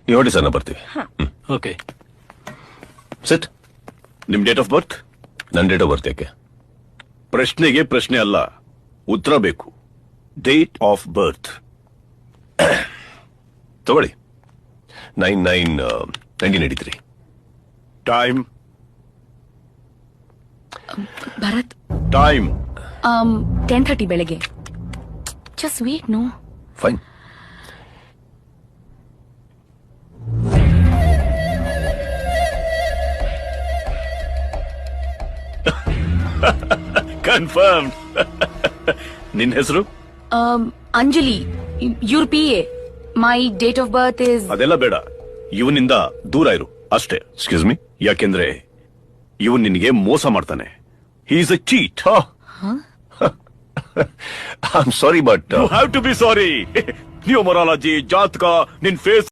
ನೀವು ಹೊಡಿ ಸರ್, ನಾ ಬರ್ತೀವಿ. ಓಕೆ. ಸಿಟ್. ನಿಮ್ ಡೇಟ್ ಆಫ್ ಬರ್ತ್? ನನ್ನ ಡೇಟ್ ಆಫ್ ಬರ್ತ್ ಯಾಕೆ? ಪ್ರಶ್ನೆಗೆ ಪ್ರಶ್ನೆ ಅಲ್ಲ, ಉತ್ತರ ಬೇಕು. ಡೇಟ್ ಆಫ್ ಬರ್ತ್ ತಗೊಳ್ಳಿ. 9/9/1983. ಟೈಮ್? ಭರತ್, ಟೈಮ್ 10:30 ಬೆಳಗ್ಗೆ. Just wait. No, fine. Confirm. ನಿನ್ ಹೆಸರು? Anjali, your PA. My date of birth is... ಅದೆಲ್ಲ ಬೇಡ, ಇವನಿಂದ ದೂರ ಇರು ಅಷ್ಟೇ. Excuse me. ಯಾಕೆಂದ್ರೆ ಇವನ್ ನಿನಗೆ ಮೋಸ ಮಾಡ್ತಾನೆ. He is a cheat. I am sorry, but you have to be sorry. Numerology, ಜಾತಕ, ನಿನ್ ಫೇಸ್